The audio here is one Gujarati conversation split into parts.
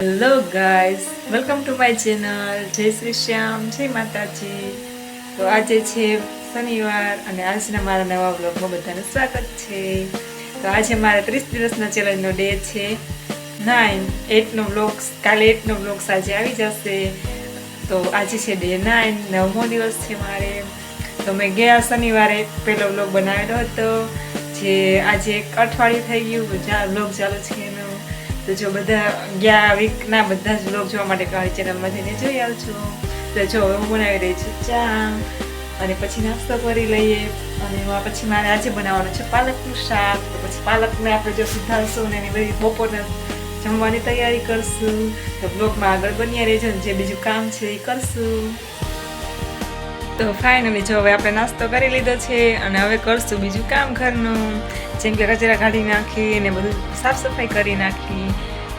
Hello guys, welcome to my channel. જય શ્રી શ્યામ, જય માતાજી. તો આજે છે શનિવાર અને આજના મારા નવા વ્લોગમાં બધાનું સ્વાગત છે. તો આજે મારા 30 દિવસના ચેલેન્જનો ડે છે 8નો વ્લોગ. કાલે 8નો વ્લોગ આજે આવી જશે. તો આજે છે ડે 9, 9મો દિવસ છે મારે. તો મેં ગયા શનિવારે પહેલો વ્લોગ બનાવેલો હતો, જે આજે એક અઠવાડિયું થઈ ગયું વ્લોગ ચાલુ છે એનો. તો જો બધા ગયા વીકના બધા જ વ્લોગ જોવા માટે મારી ચેનલમાં જઈને જોઈ આવજો. તો જો હું બનાવી રહી છું ચા, અને પછી નાસ્તો કરી લઈએ. અને પછી મારે આજે બનાવવાનું છે પાલકનું શાક. તો પછી પાલકને આપણે જો સુધારશું ને એની બધી બપોરના જમવાની તૈયારી કરશું. તો બ્લોગમાં આગળ બન્યા રહેજો, જે બીજું કામ છે એ કરશું. તો ફાઇનલી જો હવે આપણે નાસ્તો કરી લીધો છે અને હવે કરશું બીજું કામ ઘરનું, જેમ કે કચરા કાઢી નાખી અને બધું સાફ સફાઈ કરી નાખી.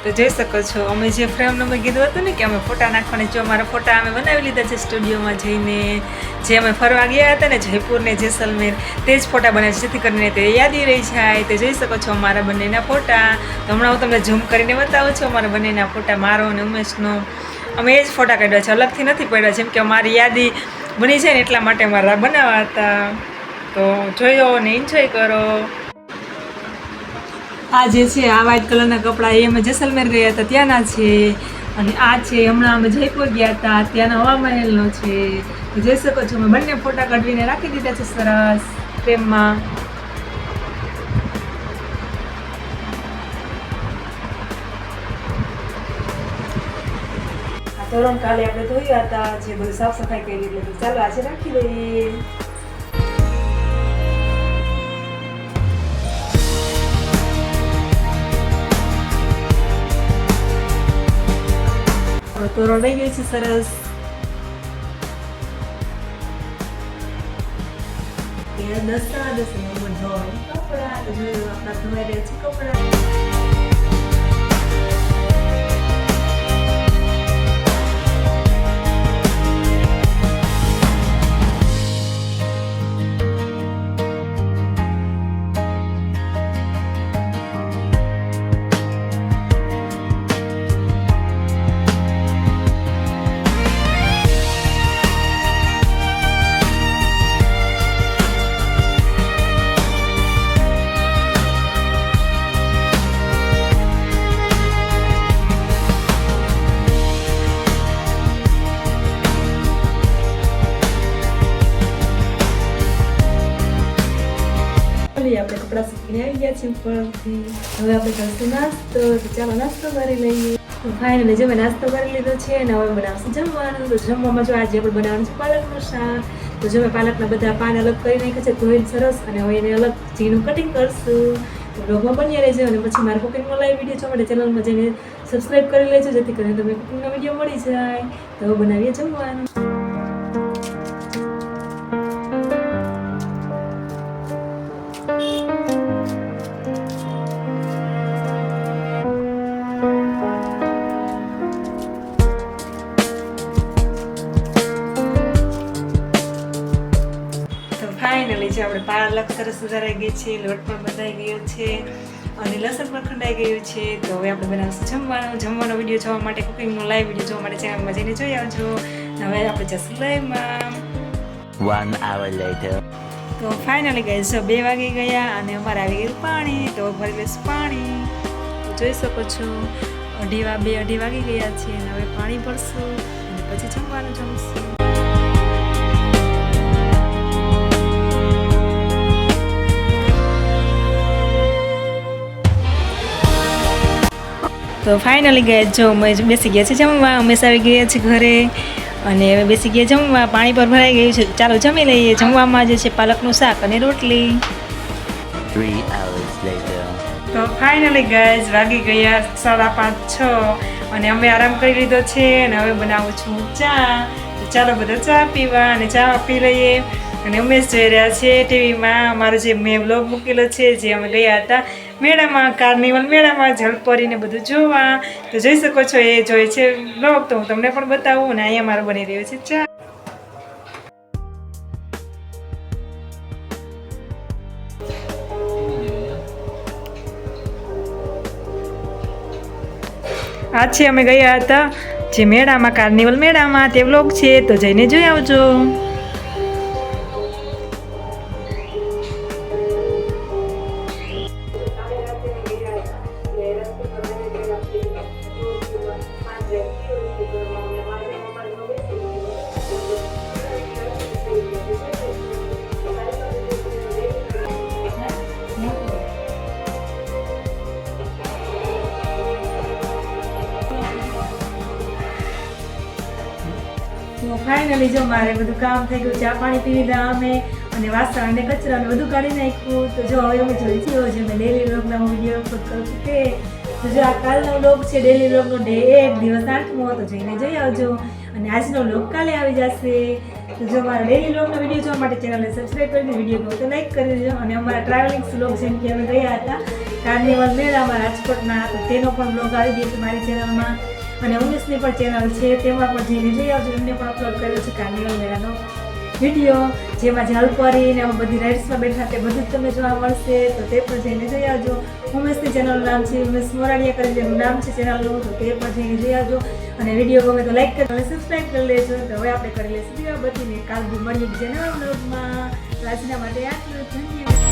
તો જોઈ શકો છો અમે જે ફ્રેમનું મેં કીધું હતું ને કે અમે ફોટા નાખવાના, જો અમારા ફોટા અમે બનાવી લીધા છે સ્ટુડિયોમાં જઈને. જે અમે ફરવા ગયા હતા ને જયપુર ને જેસલમેર, તે જ ફોટા બનાવ્યા છે, જેથી કરીને તે યાદી રહી જાય. તો જોઈ શકો છો અમારા બંનેના ફોટા. તો હમણાં હું તમને ઝૂમ કરીને બતાવું છું અમારા બંનેના ફોટા, મારો અને ઉમેશનો. અમે એ જ ફોટા કાઢ્યા છે, અલગથી નથી પડ્યા, જેમ કે અમારી યાદી બની છે ને એટલા માટે મારા બનાવવા હતા. તો જોયો ને એન્જોય કરો. આ જે છે આ વ્હાઈટ કલરના કપડાં એ અમે જેસલમેર ગયા હતા ત્યાંના છે, અને આ છે હમણાં અમે જયપુર ગયા હતા ત્યાંના હવા મહેલનો છે. તો જોઈ શકો છો અમે બંને ફોટા કાઢવીને રાખી દીધા છે સરસ ફ્રેમમાં. ધોરણ કાલે આપણે ધોયા હતા, જે બધું સાફ સફાઈ કરી લીધી. ચાલો આજે રાખી દઈએ. તોરણ રહી ગયું છે સરસ. દસતા કપડા તો જોયું આપણા ધોવાઈ રહ્યા છે કપડા. આપણે કપડા સુકીને આવી ગયા છીએ ઉપરથી. હવે આપણે કરશું નાસ્તો. તો ચાલો નાસ્તો કરી લઈએ. તો ફાઇનલી જો મેં નાસ્તો કરી લીધો છે અને હવે બનાવશું જમવાનું. તો જમવામાં જો આજે આપણે બનાવવાનું છે પાલકનું શાક. તો જો મેં પાલકના બધા પાન અલગ કરી નાખ્યા છે ધોઈને સરસ, અને હવે એને અલગ ઝીણું કટિંગ કરશું. તો બ્લોગમાં બન્યા રહેજો, અને પછી મારા કુકિંગનો લાઈવ વિડીયો જોવા માટે ચેનલમાં જઈને સબસ્ક્રાઈબ કરી લેજો, જેથી કરીને તમને કુકિંગનો વિડીયો મળી જાય. તો હવે બનાવીએ જમવાનું. ફાઇનલી છે આપણે પાલક સરસ સુધારાઈ ગઈ છે, લોટ પણ બંધાઈ ગયો છે અને લસણ પણ ખંડાઈ ગયું છે. તો હવે આપણે બનાવશું જમવાનો વિડીયો જોવા માટે, કુકિંગનો લાઈવ વિડીયો જોવા માટે ચેનલમાં જઈને જોઈ આવજો. હવે આપણે જશું લાઈવમાં. 1 hour later. તો ફાઇનલી ગાઈસ 2 વાગી ગયા અને અમારે આવી ગયું પાણી. તો ભરી લઈશું પાણી. તો જોઈ શકો છો 2:30 વાગી ગયા છે અને હવે પાણી ભરશું અને પછી જમવાનું જમશું. તો ફાઇનલી ગયા જો અમે બેસી ગયા છે જમવા. અમે આવી ગયા છે ઘરે અને હવે બેસી ગયા જમવા. પાણી પર ભરાઈ ગયું છે. ચાલો જમી લઈએ. જમવામાં જે છે પાલકનું શાક અને રોટલી. 3 hours later. તો ફાઇનલી ગાઈઝ વાગી ગયા 5:30-6 અને અમે આરામ કરી લીધો છે અને હવે બનાવું છું ચા. ચાલો બધા ચા પીવા, અને ચા પી લઈએ. અને ઉમેશ જોઈ રહ્યા છે ટીવીમાં અમારો જે મેં વ્લોગ મૂકેલો છે, જે અમે ગયા હતા મેળામાં, કાર્નિવલ મેળામાં જલપરીને બધું જોવા. તો જોઈ શકો છો એ જોઈ છે વ્લોગ. તો હું તમને પણ બતાવું. અને અહીંયા મારો બની રહ્યો છે ચા. આજે અમે ગયા હતા જે મેળામાં, કાર્નિવલ મેળામાં, તે વ્લોગ છે તો જઈને જોઈ આવજો. તો ફાઇનલી જો મારે બધું કામ થઈ ગયું, ચા પાણી પી લીધા અમે, અને વાસણ અને કચરા ને બધું કાઢી નાખ્યું. તો જો હવે અમે જોઈ છીએ જે મેં ડેલી વ્લોગના હું વિડીયો અપલોડ કરું છું તે. તો જો આ કાલનો વ્લોગ છે ડેલી વ્લોગનો ડે 1 દિવસ 8મો, તો જઈને જોઈ આવજો. અને આજનો વ્લોગ કાલે આવી જશે. તો જો મારા ડેલી વ્લોગનો વિડીયો જોવા માટે ચેનલને સબસ્ક્રાઈબ કરી દો, વિડીયો ગમે તો લાઈક કરી દેજો. અને અમારા ટ્રાવેલિંગ વ્લોગ જેમ કે અમે ગયા હતા કાર્નિવલ મેળામાં રાજકોટના, તો તેનો પણ વ્લોગ આવી ગયો છે મારી ચેનલમાં. અને ઉમેશની પણ ચેનલ છે, તેમાં પણ જઈને જોઈ આવજો. એમને પણ અપલોડ કર્યો છે કાર્નિવલ મેળાનો વિડીયો, જેમાં જે હલપરી ને બધી રાઇડ્સમાં બેઠા તે બધું જ તમને જોવા મળશે. તો તે પણ જઈને જોઈ આવજો. ઉમેશની ચેનલનું નામ છે ઉમેશ મોરાડિયા કરીને એનું નામ છે ચેનલનું, તો તે પણ જઈને જોઈ આવજો. અને વિડીયો ગમે તો લાઈક કરી અને સબસ્ક્રાઈબ કરી લેજો. તો હવે આપણે કરી લઈશું દીવાબત્તીને. કાલ મળીએ બીજા નવા વ્લોગમાં. તો આજના માટે આટલું. ધન્યવાદ.